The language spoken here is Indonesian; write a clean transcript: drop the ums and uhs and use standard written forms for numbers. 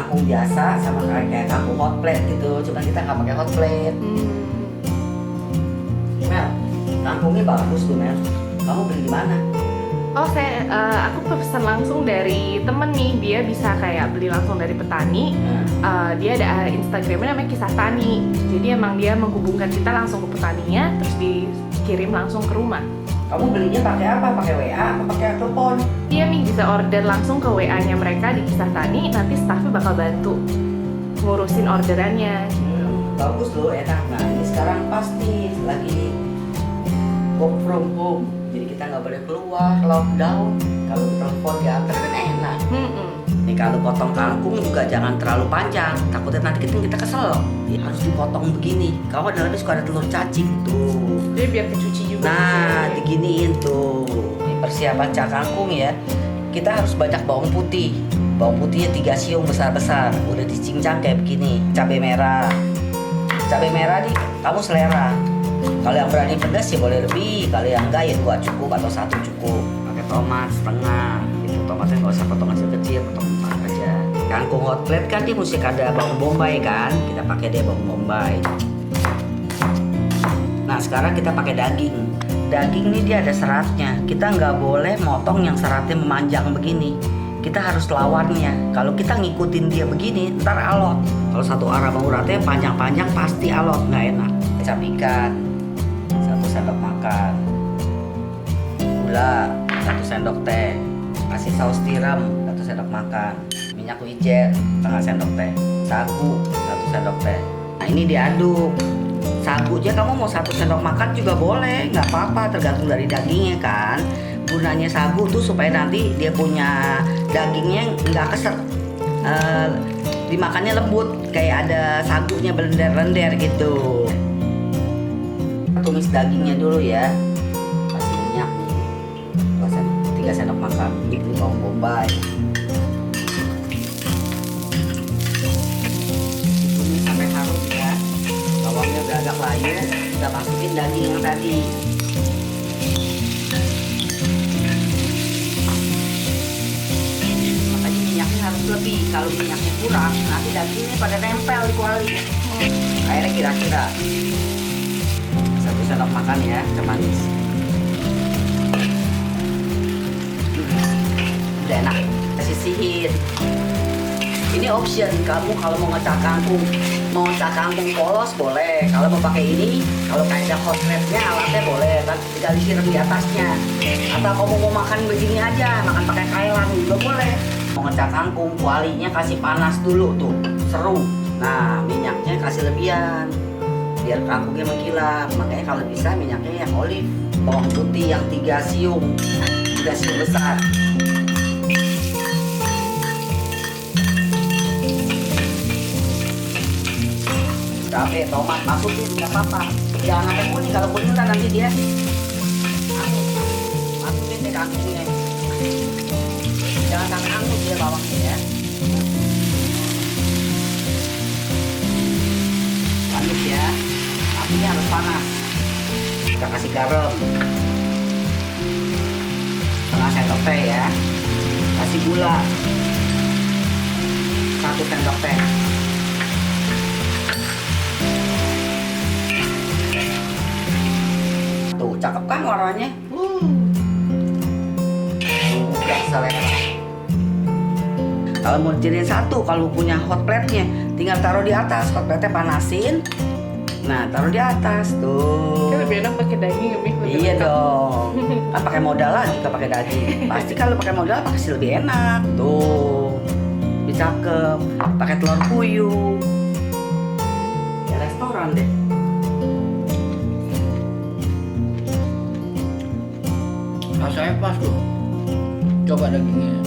kangkung biasa sama kayak kangkung hot plate gitu, cuma kita nggak pakai hot plate. Mel, kangkungnya bagus tuh Mel. Kamu beli di mana? Oh, aku pesan langsung dari temen nih. Dia bisa kayak beli langsung dari petani. Dia ada Instagramnya namanya Kisah Tani. Jadi emang dia menghubungkan kita langsung ke petaninya, terus dikirim langsung ke rumah. Kamu belinya pakai apa? Pakai WA atau pakai telepon? Iya Mi, bisa order langsung ke WA-nya mereka di Kisah Tani. Nanti staffnya bakal bantu ngurusin orderannya. Bagus loh, enak. Nah ini sekarang pasti lagi work from home. Jadi kita nggak boleh keluar, lockdown. Kalau telepon diantar kan enak. Nih kalau potong kangkung juga jangan terlalu panjang, takutnya nanti kita kesel. Ya, harus dipotong begini. Kalau dalamnya suka ada telur cacing tuh. Jadi biar kecuci juga. Nah, diginiin tuh. Ini persiapan cak kangkung ya. Kita harus banyak bawang putih. Bawang putihnya 3 siung besar-besar. Udah dicincang kayak begini. Cabai merah. Cabai merah nih kamu selera. Kalau yang berani pedas ya boleh lebih. Kalau yang enggak ya 2 cukup atau 1 cukup. Pakai tomat setengah. Itu tomatnya nggak usah potong kecil-kecil, potong 4 aja. Kangkung hot plate kan dia mesti ada bawang bombay kan. Kita pakai deh bawang bombay. Nah sekarang kita pakai daging. Daging ini dia ada seratnya. Kita nggak boleh motong yang seratnya memanjang begini. Kita harus lawannya. Kalau kita ngikutin dia begini, ntar alot. Kalau satu arah mau uratnya panjang-panjang pasti alot, nggak enak. Kecap ikan 1 sendok makan. Gula 1 sendok teh. Kasih saus tiram 1 sendok makan. Minyak wijen setengah sendok teh. Sagu 1 sendok teh. Nah ini diaduk. Sagu aja kamu mau 1 sendok makan juga boleh, nggak apa-apa, tergantung dari dagingnya kan. Gunanya sagu tuh supaya nanti dia punya dagingnya nggak keset, dimakannya lembut, kayak ada sagunya berlendir-lendir gitu. Tumis dagingnya dulu ya, kasih minyak nih 3 sendok makan, ini bawang bombay. Tumis sampai harum ya. Bawangnya udah agak layu, kita masukin daging yang tadi. Makanya minyaknya harus lebih. Kalau minyaknya kurang, nanti dagingnya pada nempel di kuali. Akhirnya kira-kira 1 sendok makan ya, manis. Udah enak, sisihin. Ini option, kamu kalau mau ngecak kangkung, mau ngecak kangkung polos boleh. Kalau mau pakai ini, kalau kayak ada hot plate-nya alatnya boleh, tapi tinggal disiram di atasnya. Atau kamu mau makan begini aja, makan pakai kailan juga boleh. Mau ngecak kangkung, kualinya kasih panas dulu tuh, seru. Nah, minyaknya kasih lebihan, biar kangkungnya mengkilap. Makanya kalau bisa minyaknya yang olive, bawang putih yang 3 siung besar. Cabai, tomat, masukin nggak apa-apa. Jangan sampai kuning, kalau kuning kan nanti dia masukin deh kangkungnya. Jangan sampai angus dia bawangnya ya. Lanjut ya, apinya harus panas. Kita kasih garam setengah sendok teh ya. Kasih gula 1 sendok teh. Tuh, cakep kan warnanya? Udah selera. Kalau mau jadiin satu, kalau punya hot plate-nya, tinggal taruh di atas. Hot plate-nya panasin. Nah, taruh di atas tuh. Kan lebih enak pakai daging ya Mi. Iya dong. Kan pakai modal lagi kalau pakai daging. Pasti kalau pakai modal pasti lebih enak. Tuh. Lebih cakep. Pakai telur puyuh. Ya restoran deh. Rasanya pas tuh. Coba dagingnya.